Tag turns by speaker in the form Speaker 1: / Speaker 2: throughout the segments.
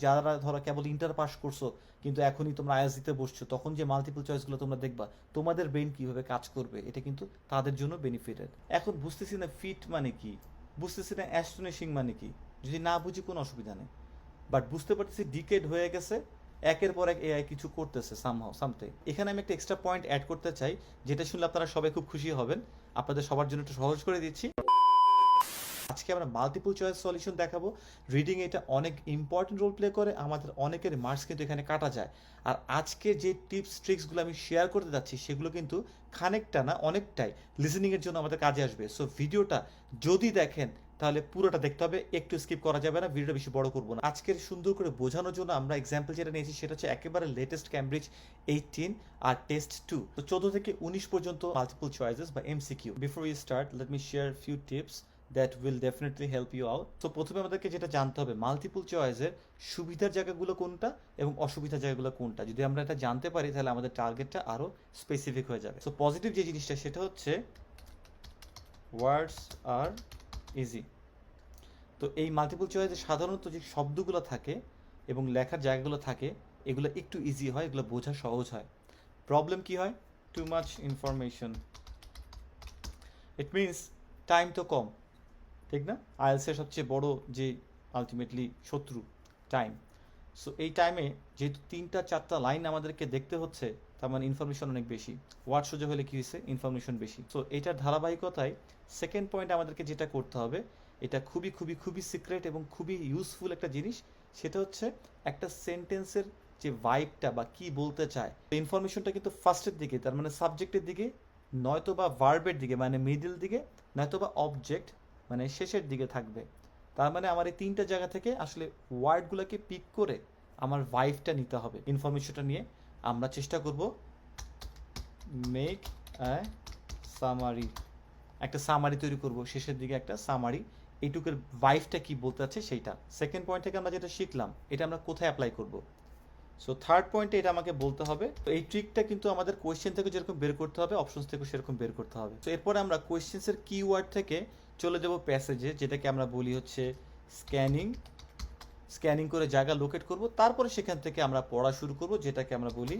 Speaker 1: যারা ধরো কেবল inter pass করছো কিন্তু এখনই তোমরা আইএলটিএস দিতে বসছো, তখন যে মাল্টিপল চয়েসগুলো তোমরা দেখবা, তোমাদের ব্রেন কিভাবে কাজ করবে, এটা কিন্তু তাদের জন্য বেনিফিটেড। এখন বুঝতেছি না ফিট মানে কি, বুঝতেছি না অ্যাস্টনিশিং মানে কি। যদি না বুঝি কোনো অসুবিধা নেই, বাট বুঝতে পারতেছি ডিকেড হয়ে গেছে, একের পর এক এআই কিছু করতেছে সামহাও সামথিং। এখানে আমি একটা এক্সট্রা পয়েন্ট অ্যাড করতে চাই, যেটা শুনলে আপনারা সবাই খুব খুশি হবেন। আপনাদের সবার জন্য একটু সহজ করে দিচ্ছি। আজকে আমরা মাল্টিপল চয়েস সলিউশন দেখাবো। রিডিং এটা অনেক ইম্পর্টেন্ট রোল প্লে করে, আমাদের অনেকের মার্কস কিন্তু এখানে কাটা যায়। আর আজকে যে টিপস ট্রিক্সগুলো আমি শেয়ার করতে যাচ্ছি সেগুলো কিন্তু খানিকটা না অনেকটাই লিসেনিংয়ের জন্য আমাদের কাজে আসবে। সো ভিডিওটা যদি দেখেন তাহলে পুরোটা দেখতে হবে, একটু স্কিপ করা যাবে না। ভিডিওটা বেশি বড় করবো না। আজকের সুন্দর করে বোঝানোর জন্য আমরা এক্সাম্পল যেটা নিয়েছি সেটা হচ্ছে একেবারে লেটেস্ট ক্যামব্রিজ 18 আর টেস্ট 2। তো 14 থেকে 19 পর্যন্ত মাল্টিপল চয়েসেস বা MCQ. Before you start let me share few tips that will definitely help you out. তো প্রথমে আমাদেরকে যেটা জানতে হবে মাল্টিপল চয়েসের সুবিধার জায়গাগুলো কোনটা এবং অসুবিধার জায়গাগুলো কোনটা। যদি আমরা এটা জানতে পারি তাহলে আমাদের টার্গেটটা আরও স্পেসিফিক হয়ে যাবে। সো পজিটিভ যে জিনিসটা সেটা হচ্ছে ওয়ার্ডস আর ইজি। তো এই মাল্টিপল চয়েসে সাধারণত যে শব্দগুলো থাকে এবং লেখার জায়গাগুলো থাকে এগুলো একটু ইজি হয়, এগুলো বোঝা সহজ হয়। প্রবলেম কি হয়? Too much information. It means time তো কম, ঠিক না? আইএলসের সবচেয়ে বড় যে আলটিমেটলি শত্রু টাইম। সো এই টাইমে যেহেতু 3-4টা লাইন আমাদেরকে দেখতে হচ্ছে, তার মানে ইনফরমেশন অনেক বেশি। ওয়ার্ড সোজা হলে কী হয়েছে? ইনফরমেশন বেশি। সো এটার ধারাবাহিকতায় সেকেন্ড পয়েন্ট আমাদেরকে যেটা করতে হবে, এটা খুবই খুবই খুবই সিক্রেট এবং খুবই ইউজফুল একটা জিনিস, সেটা হচ্ছে একটা সেন্টেন্সের যে ভাইবটা বা কি বলতে চায়, ইনফরমেশনটা কিন্তু ফার্স্টের দিকে, তার মানে সাবজেক্টের দিকে, নয়তো বা ভার্বের দিকে মানে মিডল দিকে, নয়তো বা অবজেক্ট মানে শেষের দিকে থাকবে। তার মানে আমার এই 3টা জায়গা থেকে আসলে ওয়ার্ডগুলোকে পিক করে আমার ভাইবটা নিতে হবে। ইনফরমেশনটা নিয়ে আমরা চেষ্টা করব মেক আ সামারি, একটা সামারি তৈরি করব, শেষের দিকে একটা সামারি। এইটুকুর ভাইবটা কি বলতে আছে সেইটা। সেকেন্ড পয়েন্ট থেকে আমরা যেটা শিখলাম এটা আমরা কোথায় অ্যাপ্লাই করব? সো থার্ড পয়েন্টে এটা আমাকে বলতে হবে। তো এই ট্রিকটা কিন্তু আমাদের কোয়েশ্চেন থেকে যেরকম বের করতে হবে, অপশনস থেকে সেরকম বের করতে হবে। তো এরপরে আমরা কোয়েশ্চেন্সের কিওয়ার্ড থেকে চলে যাব প্যাসেজে, যেটাকে আমরা বলি হচ্ছে স্ক্যানিং। স্ক্যানিং করে জায়গা লোকেট করব, তারপরে সেখান থেকে আমরা পড়া শুরু করব, যেটাকে আমরা বলি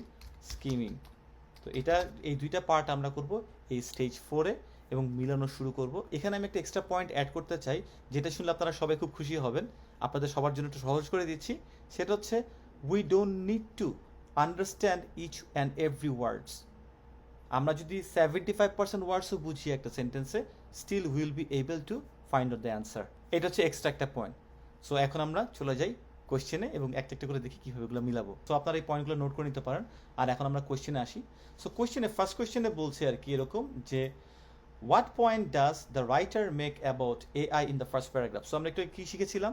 Speaker 1: স্কিমিং। তো এটা এই দুইটা পার্ট আমরা করব এই স্টেজ 4-এ এবং মিলানো শুরু করব। এখানে আমি একটা এক্সট্রা পয়েন্ট অ্যাড করতে চাই, যেটা শুনলে আপনারা সবাই খুব খুশি হবেন। আপনাদের সবার জন্য একটু সহজ করে দিচ্ছি। সেটা হচ্ছে we don't need to understand each and every words. আমরা যদি 75% ওয়ার্ডসও বুঝি একটা সেন্টেন্সে, still will be able to find out the answer. এটা হচ্ছে এক্সট্রা একটা পয়েন্ট। সো এখন আমরা চলে যাই কোয়েশ্চেনে এবং একটা একটা করে দেখি কীভাবে এগুলো মিলাবো। তো আপনারা এই পয়েন্টগুলো নোট করে নিতে পারেন। আর এখন আমরা কোয়েশ্চেনে আসি। সো কোয়েশ্চেনে ফার্স্ট কোয়েশ্চেনে বলছে আর কি এরকম যে what point does the writer make about AI in the first paragraph. So আমরা একটু কী শিখেছিলাম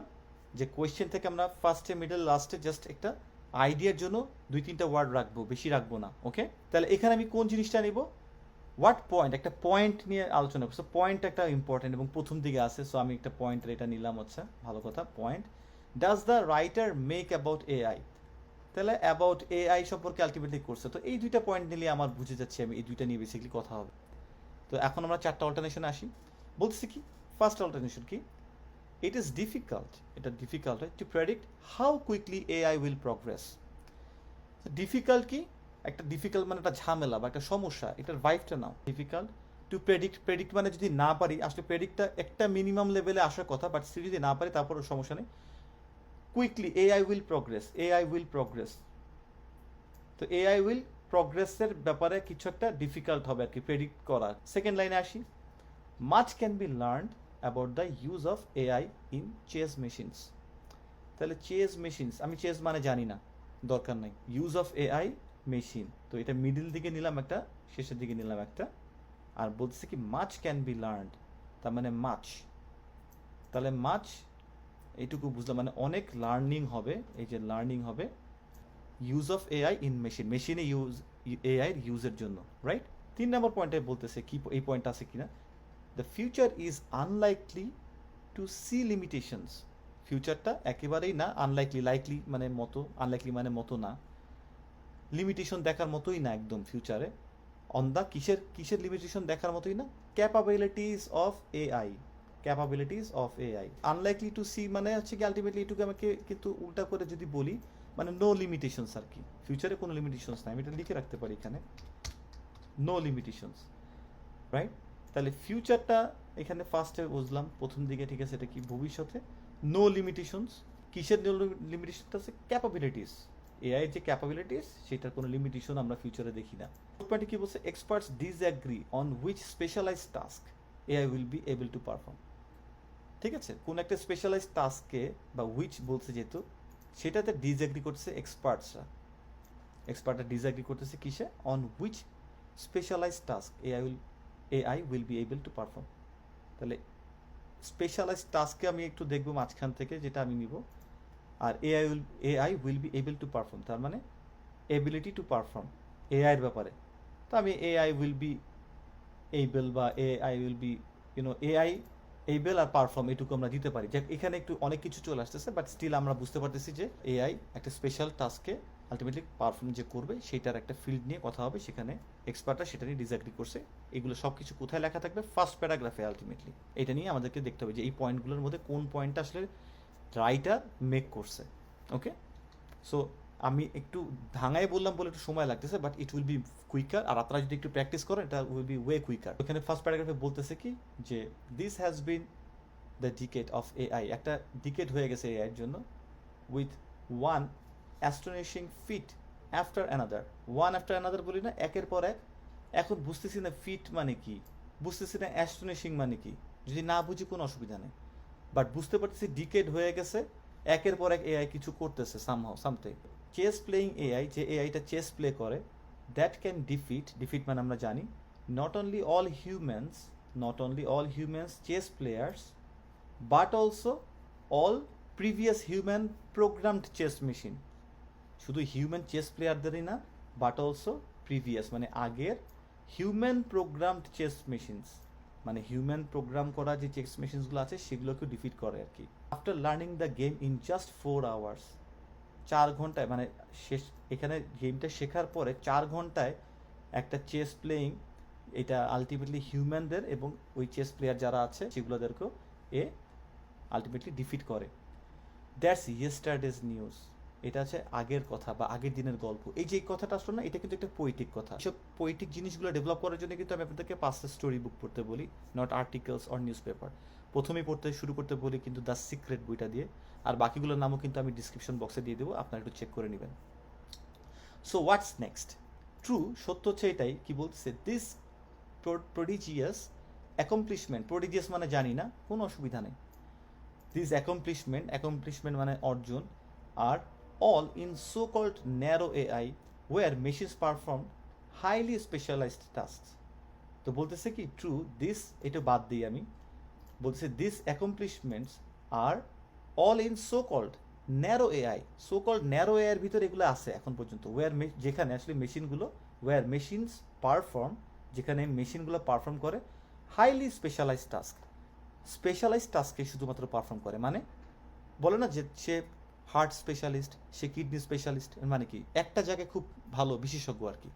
Speaker 1: যে কোয়েশ্চেন থেকে আমরা ফার্স্টে মিডল লাস্টে জাস্ট একটা আইডিয়ার জন্য 2-3টা ওয়ার্ড রাখবো, বেশি রাখবো না। ওকে, তাহলে এখানে আমি কোন জিনিসটা নিব? হোয়াট পয়েন্ট, একটা পয়েন্ট নিয়ে আলোচনা করছি। পয়েন্ট একটা ইম্পর্টেন্ট এবং প্রথম দিকে আছে। সো আমি একটা পয়েন্টের এটা নিলাম, হচ্ছে ভালো কথা। Point does the writer make about AI. তাহলে অ্যাবাউট এআই সম্পর্কে আলটিমেটলি করছে। তো এই দুইটা পয়েন্ট নিলে আমার বুঝে যাচ্ছে আমি এই দুইটা নিয়ে বেসিক্যালি কথা হবে। তো এখন আমরা 4টা অল্টারনেশনে আসি। বলতেছি কি ফার্স্ট অল্টারনেশন কি, ইট ইজ ডিফিকাল্ট, এটা ডিফিকাল্ট হয় to predict how quickly AI will progress. Difficult কি? একটা ডিফিকাল্ট মানে একটা ঝামেলা বা একটা সমস্যা, এটার ভাইবটা নাও। ডিফিকাল্ট টু প্রেডিক্ট, প্রেডিক্ট মানে যদি না পারি, আসলে প্রেডিক্টটা একটা মিনিমাম লেভেলে আসার কথা, বাট যদি না পারি তারপরও সমস্যা নেই। Quickly AI will progress, AI will progress. তো এআই উইল প্রগ্রেসের ব্যাপারে কিছু একটা ডিফিকাল্ট হবে আর কি প্রেডিক্ট করা। সেকেন্ড লাইনে আসি, much can be learned about the use of AI in chess machines. তাহলে চেস মেশিনস, আমি চেস মানে জানি না, দরকার নেই। ইউজ অফ এআই মেশিন, তো এটা মিডিল দিকে নিলাম একটা, শেষের দিকে নিলাম একটা। আর বলতেছে কি মাচ ক্যান বি লার্নড, তার মানে মাচ। তাহলে মাচ এইটুকু বুঝলাম, মানে অনেক লার্নিং হবে। এই যে লার্নিং হবে use of AI in machine, মেশিনে ইউজ এআই এর ইউজের জন্য, রাইট? 3 নম্বর পয়েন্টে বলতেছে কি, এই পয়েন্ট আছে কিনা, the future is unlikely to see limitations. ফিউচারটা একেবারেই না, আনলাইকলি, লাইকলি মানে মতো, আনলাইকলি মানে মতো না, লিমিটেশন দেখার মতোই না একদম ফিউচারে। অন দ্য কিসের কিসের লিমিটেশন দেখার মতোই না, capabilities of AI. Capabilities of AI. Unlikely to see মানে হচ্ছে কি আলটিমেটলি এটুকু আমাকে কিন্তু উল্টা করে যদি বলি মানে নো লিমিটেশনস আর কি, ফিউচারে কোনো লিমিটেশনস নাই, আমি এটা লিখে রাখতে পারি এখানে, নো লিমিটেশনস, রাইট? তাহলে ফিউচারটা এখানে ফার্স্টে বুঝলাম প্রথম দিকে, ঠিক আছে, এটা কি ভবিষ্যতে নো লিমিটেশনস। কিসের নো লিমিটেশনটা আছে? ক্যাপাবিলিটিস, এআই যে ক্যাপাবিলিটিস সেটার কোনো লিমিটেশন আমরা ফিউচারে দেখি না। পয়েন্টে কি বলছে? Experts disagree on which specialise task AI will be able to perform. ঠিক আছে, কোন একটা স্পেশালাইজ টাস্কে বা হুইচ বলছে যেহেতু, সেটাতে ডিসঅ্যাগ্রি করছে এক্সপার্টসরা। এক্সপার্টরা ডিসঅ্যাগ্রি করতেছে কিসে? On which specialise task AI will be able to perform. তাহলে স্পেশালাইজ টাস্ককে আমি একটু দেখবো মাঝখান থেকে, যেটা আমি নিব, আর AI will be able to perform তার মানে এবিলিটি টু পারফর্ম এআইয়ের ব্যাপারে। তো আমি এআই উইল বি এবল বা AI will be AI able আর পারফর্ম এটুকু আমরা দিতে পারি। যে এখানে একটু অনেক কিছু চলে আসতেছে, বাট স্টিল আমরা বুঝতে পারতেছি যে এআই একটা স্পেশাল টাস্ককে আলটিমেটলি পারফর্ম যে করবে সেটার একটা ফিল্ড নিয়ে কথা হবে, সেখানে এক্সপার্টরা সেটা নিয়ে ডিসঅ্যাগ্রি করছে। এগুলো সব কিছু কোথায় লেখা থাকবে? ফার্স্ট প্যারাগ্রাফে। আলটিমেটলি এটা নিয়ে আমাদেরকে দেখতে হবে যে এই পয়েন্টগুলোর মধ্যে কোন পয়েন্টটা আসলে রাইটার মেক করছে। ওকে, সো আমি একটু ভাঙায় বললাম বলে একটু সময় লাগতেছে, but it will be quicker. আর আপনারা যদি একটু প্র্যাকটিস করেন এটা উইল বি ওয়ে কুইকার। ওখানে ফার্স্ট প্যারাগ্রাফে বলতেছে কি যে this has been the decade of AI, একটা ডিকেড হয়ে গেছে এআই এর জন্য, with one astonishing feat after another. One after another বলি না, একের পর এক। এখন বুঝতেছি না ফিট মানে কি, বুঝতেছি না অ্যাস্টোনিশিং মানে কি। যদি না বুঝি কোনো অসুবিধা নেই, বাট বুঝতে পারতেছি ডিকেড হয়ে গেছে, একের পর এক এআই কিছু করতেছে somehow something. Chess playing AI, যে এআইটা চেস প্লে করে, দ্যাট ক্যান ডিফিট মানে আমরা জানি, not only all humans chess players but also all previous human programmed chess machine. শুধু হিউম্যান চেস প্লেয়ারদেরই না, বাট অলসো প্রিভিয়াস মানে আগের হিউম্যান প্রোগ্রামড চেস মেশিনস, মানে হিউম্যান প্রোগ্রাম করা যে চেস মেশিনসগুলো আছে সেগুলোকে ডিফিট করে আর কি। After learning the game in just 4 hours, 4 ঘন্টায়, মানে শেষ এখানে গেমটা শেখার পরে 4 ঘন্টায় একটা চেস প্লেয়িং, এটা আলটিমেটলি হিউম্যানদের এবং ওই চেস প্লেয়ার যারা আছে সেগুলোদেরকেও এ আলটিমেটলি ডিফিট করে। দ্যাটস ইয়েস্টারডেজ নিউজ, এটা আছে আগের কথা বা আগের দিনের গল্প। এই যে কথাটা আসলে না, এটা কিন্তু একটা পোয়েটিক কথা। সব পোয়েটিক জিনিসগুলো ডেভেলপ করার জন্য কিন্তু আমি আপনাদেরকে 5টা স্টোরি বুক পড়তে বলি, not articles or news paper. প্রথমেই পড়তে শুরু করতে বলি কিন্তু দ্য সিক্রেট বইটা দিয়ে, আর বাকিগুলোর নামও কিন্তু আমি ডিসক্রিপশন বক্সে দিয়ে দেবো, আপনারা একটু চেক করে নেবেন। So what's next? ট্রু, সত্য হচ্ছে এটাই। কি বলতেছে? দিস প্রডিজিয়াস অ্যাকমপ্লিশমেন্ট, প্রডিজিয়াস মানে জানি না, কোনো অসুবিধা নেই। দিস অ্যাকমপ্লিশমেন্ট মানে অর্জন, আর all in so-called narrow AI where machines perform highly specialized tasks. তো বলতেছে কি ট্রু দিস, এটা বাদ দিই আমি, বলতেছে this accomplishments are all in so called narrow AI. So called narrow এআইয়ের ভিতরে এগুলো আছে এখন পর্যন্ত, যেখানে আসলে মেশিনগুলো মেশিনস পারফর্ম, যেখানে মেশিনগুলো পারফর্ম করে হাইলি স্পেশালাইজ টাস্কে শুধুমাত্র পারফর্ম করে। মানে বলে না যে সে হার্ট স্পেশালিস্ট, সে কিডনি স্পেশালিস্ট, মানে কি একটা জায়গায় খুব ভালো বিশেষজ্ঞ আর কি।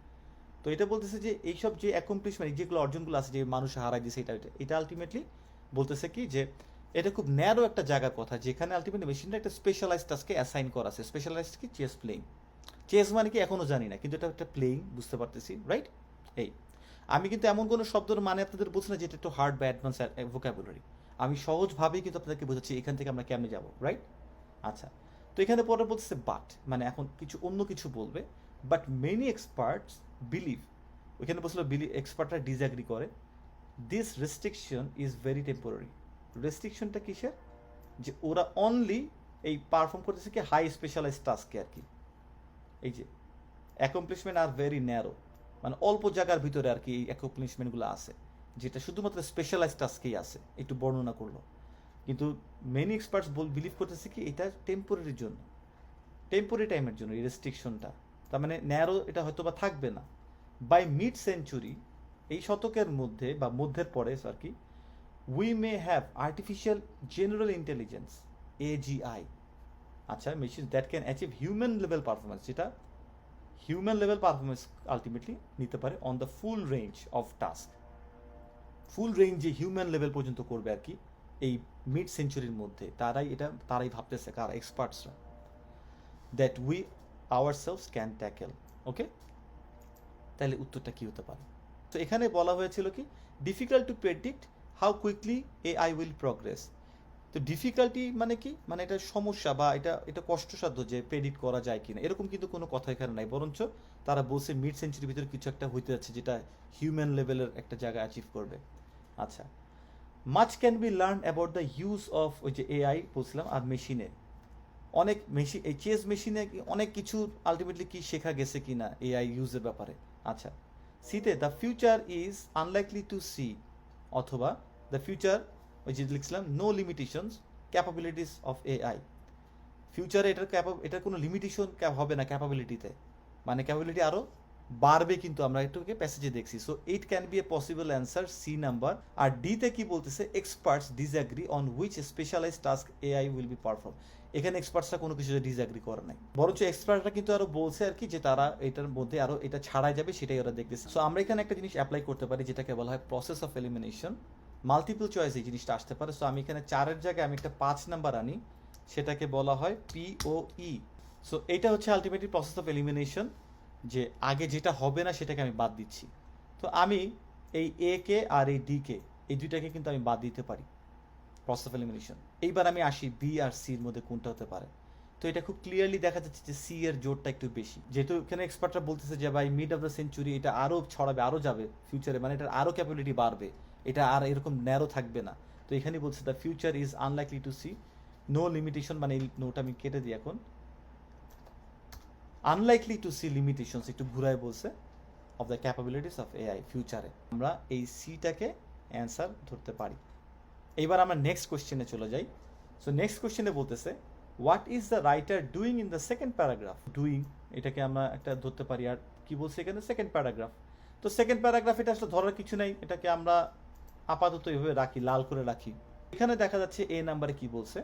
Speaker 1: তো এটা বলতেছে যে এইসব যে অ্যাকমপ্লিশমেন্ট, যেগুলো অর্জনগুলো আছে, যে মানুষ হারাই দিয়েছে, এটা আলটিমেটলি বলতেছে কি যে এটা খুব ন্যারো একটা জায়গার কথা, যেখানে আলটিমেটলি মেশিনটা একটা স্পেশালাইজ টাস্কে অ্যাসাইন করা আছে। স্পেশালাইজড কি? Chess playing. চেস মানে কি এখনও জানি না, কিন্তু এটা একটা প্লেইং বুঝতে পারতেছি, রাইট? এই আমি কিন্তু এমন কোনো শব্দের মানে আপনাদের বলছি না যেটা একটু হার্ড বা অ্যাডভান্স ভোকাবুলারি, আমি সহজভাবেই কিন্তু আপনাদেরকে বোঝাচ্ছি এখান থেকে আমরা কেমনে যাবো, রাইট? আচ্ছা, তো এখানে পরে বলতেছে বাট, মানে এখন কিছু অন্য কিছু বলবে, বাট মেনি এক্সপার্টস বিলিভ, ওইখানে বলছিল এক্সপার্টরা ডিসঅ্যাগ্রি করে, this restriction is very temporary. রেস্ট্রিকশনটা কিসের? যে ওরা অনলি এই পারফর্ম করতেছে কি হাই স্পেশালাইজ টাস্কে আর কি। এই যে অ্যাকমপ্লিশমেন্ট আর ভেরি ন্যারো, মানে অল্প জায়গার ভিতরে আর কি এই অ্যাকমপ্লিশমেন্টগুলো আছে, যেটা শুধুমাত্র স্পেশালাইজ টাস্কেই আছে, একটু বর্ণনা করলো। কিন্তু মেনি এক্সপার্টস বিলিভ করতেছে কি এটা টেম্পোরারির জন্য, টেম্পোরারি টাইমের জন্য এই রেস্ট্রিকশনটা, তার মানে ন্যারো এটা হয়তো বা থাকবে না। বাই মিড সেঞ্চুরি, এই শতকের মধ্যে বা মধ্যের পরে আর কি, we may have artificial general intelligence AGI, আচ্ছা, machine that can achieve human level performance, যেটা হিউম্যান লেভেল পারফরমেন্স আলটিমেটলি নিতে পারে on the full range of task, full range যে হিউম্যান লেভেল পর্যন্ত করবে আর কি, এই মিড সেঞ্চুরির মধ্যে তারাই ভাবতেছে, কারা এক্সপার্টসরা, that we ourselves can tackle. Okay, তাহলে উত্তরটা কি হতে পারে? তো এখানে বলা হয়েছিল কি, difficult to predict how quickly AI will progress. তো ডিফিকাল্টি মানে কি, মানে এটা সমস্যা বা এটা কষ্টসাধ্য যে প্রেডিক্ট করা যায় কিনা, এরকম কিন্তু কোনো কথা এখানে নাই। বরঞ্চ তারা বলছে মিড সেঞ্চুরির ভিতরে কিছু একটা হইতে যাচ্ছে যেটা হিউম্যান লেভেলের একটা জায়গা অ্যাচিভ করবে। আচ্ছা, much can B learn about the use of ওই যে এআই বলছিলাম আর মেশিনে, অনেক মেশিন, এই চেস মেশিনে অনেক কিছু আলটিমেটলি কি শেখা গেছে কিনা এআই ইউজের ব্যাপারে। আচ্ছা, সিতে the future is unlikely to see, অথবা দ্য ফিউচার ওই যে লিখছিলাম no limitations capabilities of AI. ফিউচারে এটার কোনো লিমিটেশন হবে না ক্যাপাবিলিটিতে, মানে ক্যাপাবিলিটি আরও বাড়বে, কিন্তু আমরা এটাকে প্যাসেজে দেখছি। So it can be a possible answer C number. আর ডিতে কি বলতেছে, experts disagree on which specialise task AI will be perform. এখানে এক্সপার্টসরা কোনো কিছু ডিসঅ্যাগ্রি করে নাই, বরঞ্চ এক্সপার্টরা কিন্তু আরো বলছে আর কি যে তারা এটার মধ্যে আরো এটা ছাড়াই যাবে, সেটাই ওরা দেখতেছে। সো আমরা এখানে একটা জিনিস অ্যাপ্লাই করতে পারি যেটাকে বলা হয় process of elimination. Multiple choice এই জিনিসটা আসতে পারে। সো আমি এখানে 4-এর জায়গায় আমি একটা 5 নাম্বার আনি, সেটাকে বলা হয় পিওই। সো এইটা হচ্ছে আলটিমেটলি প্রসেস অফ এলিমিনেশন, যে আগে যেটা হবে না সেটাকে আমি বাদ দিচ্ছি। তো আমি এই এ কে আর এই ডি কে, এই দুইটাকে কিন্তু আমি বাদ দিতে পারি, প্রসেস অফ এলিমিনেশন। এইবার আমি আসি বি আর সির মধ্যে কোনটা হতে পারে। তো এটা খুব ক্লিয়ারলি দেখা যাচ্ছে যে সি এর জোরটা একটু বেশি, যেহেতু এখানে এক্সপার্টরা বলতেছে যে ভাই মিড অফ দ্য সেঞ্চুরি এটা আরও ছড়াবে, আরও যাবে ফিউচারে, মানে এটার আরও ক্যাপাবিলিটি বাড়বে, এটা আর এরকম ন্যারো থাকবে না। তো এখানে বলছে the future is unlikely to see no limitation, মানে এই নোটা আমি কেটে দিই এখন, আনলাইকলি টু সি লিমিটেশনস একটু ঘুরায় বলছে of the capabilities of AI ফিউচারে। আমরা এই সিটাকে অ্যান্সার ধরতে পারি। এইবার আমরা নেক্সট কোয়েশ্চেনে চলে যাই। সো নেক্সট কোয়েশ্চেনে বলতেছে what is the writer doing in the second paragraph. Doing এটাকে আমরা একটা ধরতে পারি, আর কি বলছে এখানে সেকেন্ড প্যারাগ্রাফ। তো সেকেন্ড প্যারাগ্রাফ এটা আসলে ধরার কিছু নাই, এটাকে আমরা আপাতত এইভাবে রাখি, লাল করে রাখি। এখানে দেখা যাচ্ছে এ নাম্বারে কি বলছে,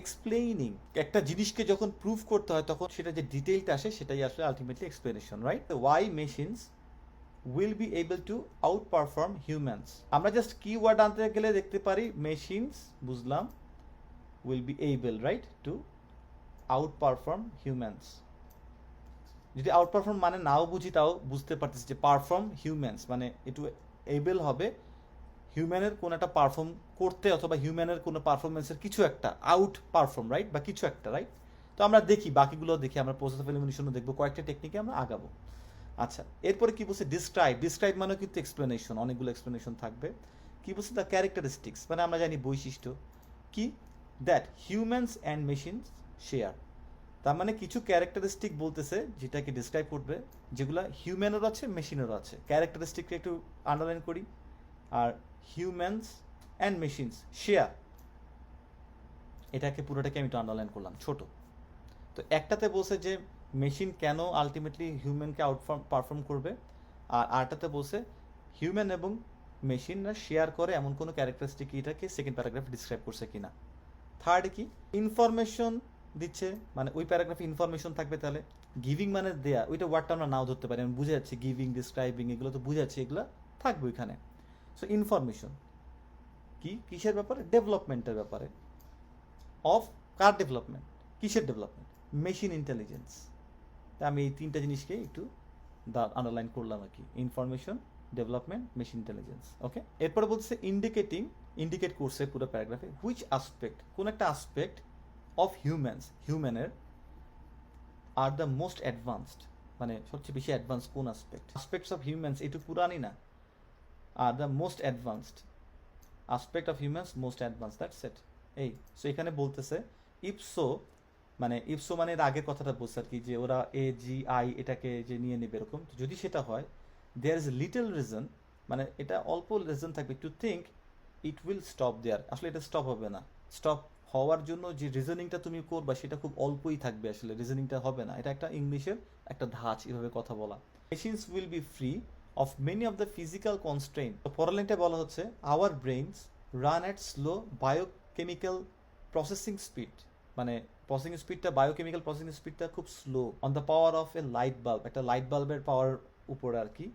Speaker 1: এক্সপ্লেইনিং। একটা জিনিসকে যখন প্রুভ করতে হয় তখন সেটা যে ডিটেইলটা আসে সেটাই আসলে ultimately explanation, right? Why machines will be able to outperform humans. আমরা জাস্ট কিওয়ার্ড আনতে গেলে দেখতে পারি মেশিনস, বুঝলাম, will be able, right, to outperform humans. যদি আউট পারফর্ম মানে নাও বুঝি তাও বুঝতে পারতেছি যে পারফর্ম হিউম্যানস মানে একটু এবল হবে হিউম্যানের কোন একটা পারফর্ম করতে, অথবা হিউম্যানের কোনো পারফরমেন্সের কিছু একটা আউট পারফর্ম, রাইট, বা কিছু একটা, রাইট। তো আমরা দেখি বাকিগুলো দেখি, আমরা প্রসেস অফ এলিমিনেশনও দেখবো, কয়েকটা টেকনিকে আমরা আগাবো। আচ্ছা, এরপরে কি বলছে, ডিসক্রাইব। ডিসক্রাইব মানে কিন্তু এক্সপ্লেনেশন, অনেকগুলো এক্সপ্লেনেশন থাকবে। কি বলছে, দ্য ক্যারেক্টারিস্টিক্স, মানে আমরা জানি বৈশিষ্ট্য কি, that humans and machines share. তার মানে কিছু ক্যারেক্টারিস্টিক বলতেছে যেটাকে ডিসক্রাইব করবে, যেগুলো হিউম্যানেরও আছে মেশিনেরও আছে। ক্যারেক্টারিস্টিকটা একটু আন্ডারলাইন করি, আর হিউম্যানস অ্যান্ড মেশিনস শেয়ার, এটাকে পুরোটাকে আমি একটু আন্ডারলাইন করলাম ছোট। তো একটাতে বলছে যে মেশিন কেন আলটিমেটলি হিউম্যানকে পারফর্ম করবে, আর আরটাতে বলছে হিউম্যান এবং মেশিনরা শেয়ার করে এমন কোনো ক্যারেক্টারিস্টিক, এটাকে সেকেন্ড প্যারাগ্রাফে ডিসক্রাইব করছে কিনা। থার্ড কি, ইনফরমেশন দিচ্ছে, মানে ওই প্যারাগ্রাফে ইনফরমেশন থাকবে। তাহলে গিভিং মানে দেয়া, ওইটা ওয়ার্ডটা আমরা নাও ধরতে পারি, আমি বুঝে যাচ্ছি গিভিং ডিসক্রাইবিং এগুলো তো বুঝে যাচ্ছি, এগুলো থাকবে ওইখানে। সো ইনফরমেশন কি, কিসের ব্যাপারে, ডেভেলপমেন্টের ব্যাপারে। অফ কার ডেভেলপমেন্ট, কিসের ডেভেলপমেন্ট, মেশিন ইন্টেলিজেন্স। তা আমি এই তিনটা জিনিসকে একটু আন্ডারলাইন করলাম আর কি, ইনফরমেশন, ডেভেলপমেন্ট, মেশিন ইন্টেলিজেন্স। ওকে, এরপরে বলছে ইন্ডিকেটিং, ইন্ডিকেট করছে পুরো প্যারাগ্রাফে, হুইচ আসপেক্ট, কোন একটা আসপেক্ট অফ হিউম্যানস, হিউম্যানের, আর দ্য মোস্ট অ্যাডভান্সড, মানে সবচেয়ে বেশি অ্যাডভান্স কোন আসপেক্ট, আসপেক্টস অফ হিউম্যানস একটু পুরানি না, আর the most advanced aspect of humans most advance, that's it. এই সো এখানে বলতেছে ইপসো, মানে ইপসো মানে এর আগের কথাটা বলছে আর কি, যে ওরা এ জি আই এটাকে যে নিয়ে নেবে এরকম। যদি সেটা হয়, দেয়ার ইজ লিটল রিজন, মানে এটা অল্প রিজন থাকবে, to think it will stop there. আসলে এটা স্টপ হবে না, স্টপ হওয়ার জন্য যে রিজনিংটা তুমি করবা সেটা খুব অল্পই থাকবে, আসলে রিজনিংটা হবে না। এটা একটা ইংলিশের একটা ধাঁচ, এভাবে কথা বলা। Machines will be free of many of the physical constraint. তো পরের লাইনটা বলা হচ্ছে our brains run at slow biochemical processing speed, মানে প্রসেসিং স্পিডটা, বায়োকেমিক্যাল প্রসেসিং স্পিডটা খুব slow, on the power of a light bulb, একটা লাইট বাল্বের পাওয়ার উপরে আর কি।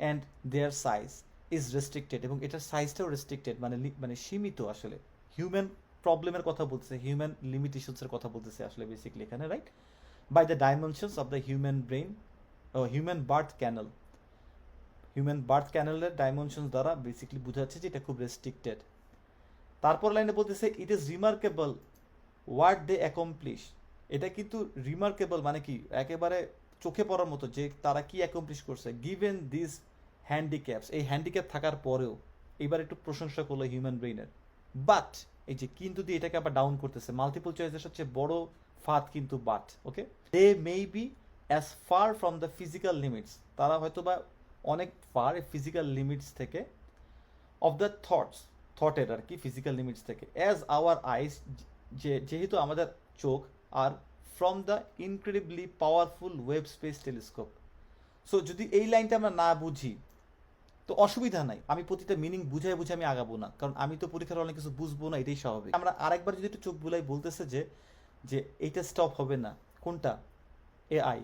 Speaker 1: And their size is restricted, এবং এটার সাইজটাও রেস্ট্রিক্টেড, মানে সীমিত আসলে হিউম্যান প্রবলেমের কথা বলতেছে, হিউম্যান লিমিটেশনসের কথা বলতেছে আসলে বেসিক্যালি এখানে, right? By the dimensions of the human brain ও human birth canal, human birth ক্যানেলের ডাইমেনশনস দ্বারা বেসিক্যালি বোঝা যাচ্ছে যে এটা খুব রেস্ট্রিক্টেড। তারপর লাইনে বলতেছে it is remarkable what they accomplish. এটা কিন্তু রিমার্কেবল মানে কি একেবারে চোখে পড়ার মতো যে তারা কি অ্যাকমপ্লিশ করছে গিভেন দিস হ্যান্ডিক্যাপস, এই হ্যান্ডিক্যাপ থাকার পরেও। এবার একটু প্রশংসা করলো হিউম্যান ব্রেইনের, বাট এই যে কিন্তু দিয়ে এটাকে আবার ডাউন করতেছে, মাল্টিপল চয়েসের সবচেয়ে বড় ফাঁদ কিন্তু but. Okay, they may be as far from the physical limits, তারা হয়তো বা অনেক ফার ফিজিক্যাল লিমিটস থেকে, অফ দ্য থটের আর কি ফিজিক্যাল লিমিটস থেকে, অ্যাজ আওয়ার আইস, যেহেতু আমাদের চোখ, আর from the incredibly powerful Webb space telescope. So যদি এই লাইনটা আমরা না বুঝি তো অসুবিধা নাই, আমি প্রতিটা মিনিং বুঝাই বুঝে আমি আগাবো না, কারণ আমি তো পরীক্ষার অনেক কিছু বুঝবো না, এটাই স্বাভাবিক। আমরা আরেকবার যদি একটু চোখ বুলাই বলতেছে যে যে এইটা স্টপ হবে না, কোনটা? AI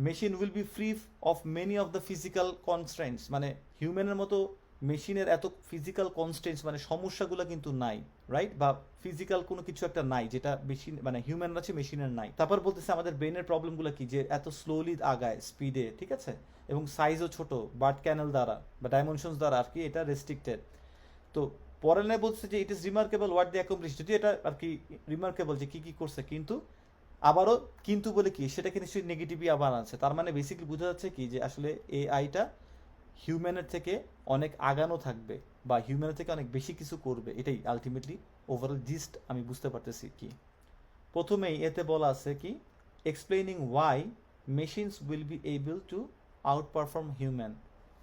Speaker 1: machine will be free of many of the physical constraints, মানে হিউম্যানের মতো মেশিনের এত ফিজিক্যাল কনস্ট্রেন্টস মানে সমস্যাগুলো কিন্তু নাই, রাইট? বা ফিজিক্যাল কোনো কিছু একটা নাই যেটা মেশিন মানে হিউম্যান আছে মেশিনের নাই। তারপর বলতেছে আমাদের ব্রেনের প্রবলেমগুলো কি, যে এত স্লোলি আগায় স্পিডে, ঠিক আছে, এবং সাইজও ছোট, বার্থ ক্যানেল দ্বারা বা ডাইমেনশনস দ্বারা আর কি এটা রেস্ট্রিক্টেড। তো পরে না বলছে যে ইট is remarkable what the accomplish, যদি এটা আর কি রিমার্কেবল যে কি কি করছে, কিন্তু আবারও কিন্তু বলে কি সেটাকে নিশ্চয়ই নেগেটিভই আবার আছে। তার মানে বেসিক্যালি বোঝা যাচ্ছে কি যে আসলে এআইটা হিউম্যানের থেকে অনেক আগানো থাকবে বা হিউম্যানের থেকে অনেক বেশি কিছু করবে, এটাই আলটিমেটলি ওভারঅল জিস্ট আমি বুঝতে পারতেছি। কি প্রথমেই এতে বলা আছে কি explaining why machines will be able to outperform human,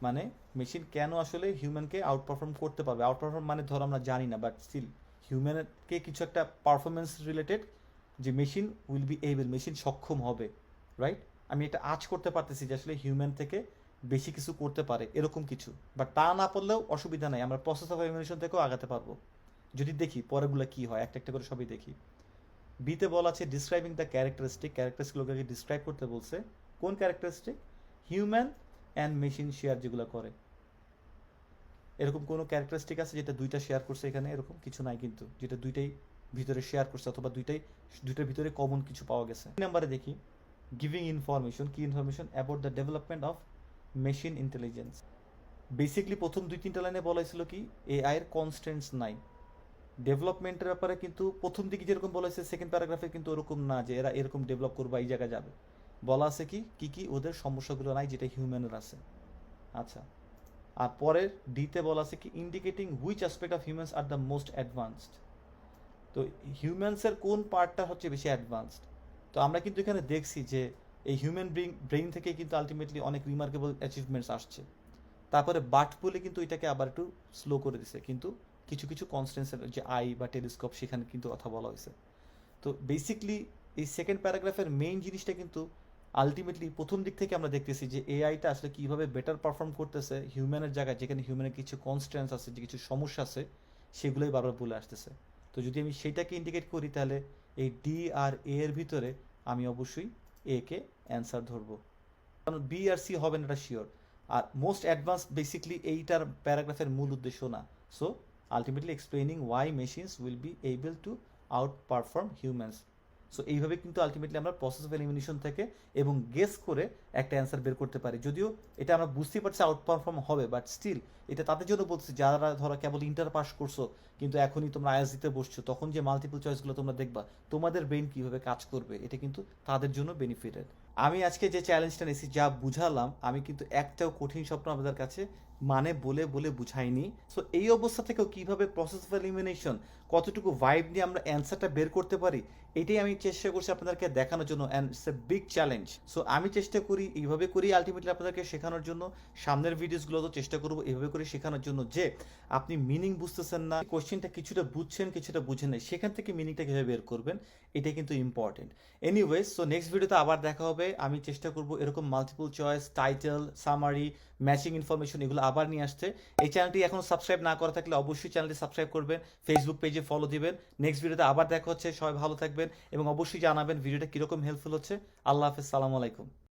Speaker 1: মানে মেশিন কেন আসলে হিউম্যানকে আউট পারফর্ম করতে পারবে। আউট পারফর্ম মানে ধরো আমরা জানি না, বাট স্টিল হিউম্যানকে কিছু একটা পারফরমেন্স রিলেটেড যে machine will be able, machine সক্ষম হবে, রাইট? আমি এটা আজ করতে পারতেছি যে আসলে হিউম্যান থেকে বেশি কিছু করতে পারে এরকম কিছু, বাট তা না পারলেও অসুবিধা নাই, আমরা প্রসেস অফ এলিমিনেশন থেকেও আগাতে পারবো যদি দেখি পরেরগুলো কি হয়, একটা একটা করে সবই দেখি। বিতে বলা আছে ডিসক্রাইবিং দ্য ক্যারেক্টারিস্টিকগুলোকে ডিসক্রাইব করতে বলছে। কোন characteristic? Human and machine share যেগুলো করে, এরকম কোনো ক্যারেক্টারিস্টিক আছে যেটা দুইটা শেয়ার করছে? এখানে এরকম কিছু নাই কিন্তু, যেটা দুইটাই ভিতরে শেয়ার করছে অথবা দুইটার ভিতরে কমন কিছু পাওয়া গেছে। নাম্বারে দেখি গিভিং ইনফরমেশন, কি information? About the development of machine intelligence. Basically প্রথম 2-3টা লাইনে বলা হয়েছিল কি এআই এর কনস্ট্যান্টস নাই। ডেভেলপমেন্টের ব্যাপারে কিন্তু প্রথম দিকে যেরকম বলা হয়েছে সেকেন্ড প্যারাগ্রাফে কিন্তু ওরকম না যে এরা এরকম ডেভেলপ করবে এই জায়গায় যাবে। বলা আছে কি কি কি ওদের সমস্যাগুলো নাই যেটা হিউম্যানের আছে। আচ্ছা, আর পরের ডিতে বলা আছে কি indicating which aspect of humans R the most advanced. তো হিউম্যানসের কোন পার্টটা হচ্ছে বেশি অ্যাডভান্সড? তো আমরা কিন্তু এখানে দেখছি যে এই হিউম্যান ব্রেইন থেকে কিন্তু আলটিমেটলি অনেক রিমার্কেবল অ্যাচিভমেন্টস আসছে। তারপরে বাট বলে কিন্তু এটাকে আবার একটু স্লো করে দিছে, কিন্তু কিছু কিছু কনস্ট্যান্সের যে আই বা টেলিস্কোপ সেখানে কিন্তু কথা বলা হয়েছে। তো বেসিকলি এই সেকেন্ড প্যারাগ্রাফের মেইন জিনিসটা কিন্তু আলটিমেটলি প্রথম দিক থেকে আমরা দেখতেছি যে এআইটা আসলে কীভাবে বেটার পারফর্ম করতেছে হিউম্যানের জায়গায়, যেখানে হিউম্যানের কিছু কনস্ট্যান্স আছে, যে কিছু সমস্যা আছে সেগুলোই বারবার বলে আসতেছে। তো যদি আমি সেটাকে ইন্ডিকেট করি তাহলে এই ডি আর এ এর ভিতরে আমি অবশ্যই এ কে অ্যান্সার ধরবো, কারণ বি আর সি হবে না এটা শিওর। আর মোস্ট অ্যাডভান্স বেসিকলি এইটার প্যারাগ্রাফের মূল উদ্দেশ্য না। So ultimately explaining why machines will be able to outperform humans. So এইভাবে কিন্তু আলটিমেটলি আমরা প্রসেস অফ এলিমিনেশন থেকে এবং গেস করে একটা অ্যান্সার বের করতে পারি। যদিও এটা আমরা বুঝতেই পারছি আউট পারফর্ম হবে, বাট স্টিল এটা তাদের জন্য বলছি যারা ধরো কেবল ইন্টার পাস করছো কিন্তু এখনই তোমরা আইএলটিএস দিতে বসছো, তখন যে মাল্টিপল চয়েসগুলো তোমরা দেখবা তোমাদের ব্রেন কীভাবে কাজ করবে, এটা কিন্তু তাদের জন্য বেনিফিটেড। আমি আজকে যে চ্যালেঞ্জটা নিয়েছি যা বুঝালাম, আমি কিন্তু একটাও কঠিন স্বপ্ন আপনাদের কাছে মানে বলে বলে বুঝাইনি। সো এই অবস্থা থেকেও কীভাবে প্রসেস অফ এলিমিনেশন কতটুকু ভাইব নিয়ে আমরা অ্যান্সারটা বের করতে পারি এটাই আমি চেষ্টা করছি আপনাদেরকে দেখানোর জন্য, and it's a big challenge. So আমি চেষ্টা করি এইভাবে করেই আলটিমেটলি আপনাদেরকে শেখানোর জন্য। সামনের ভিডিওসগুলো তো চেষ্টা করবো এইভাবে করে শেখানোর জন্য যে আপনি মিনিং বুঝতেছেন না, কোশ্চেনটা কিছুটা বুঝছেন কিছুটা বুঝেন না, সেখান থেকে মিনিংটা কীভাবে বের করবেন এটাই কিন্তু ইম্পর্টেন্ট। এনিওয়েজ, সো নেক্সট ভিডিওতে আবার দেখা হবে। আমি চেষ্টা করবো এরকম multiple choice, title, summary, matching information এগুলো আবার নিয়ে আসতে। এই চ্যানেলটি এখনও সাবস্ক্রাইব না করা থাকলে অবশ্যই চ্যানেলটি সাবস্ক্রাইব করবেন, ফেসবুক পেজে ফলো দিবেন। নেক্সট ভিডিওতে আবার দেখা হচ্ছে, সবাই ভালো থাকবেন এবং অবশ্যই জানাবেন ভিডিওটা কীরকম হেল্পফুল হচ্ছে। আল্লাহ হাফেজ, সালামু আলাইকুম।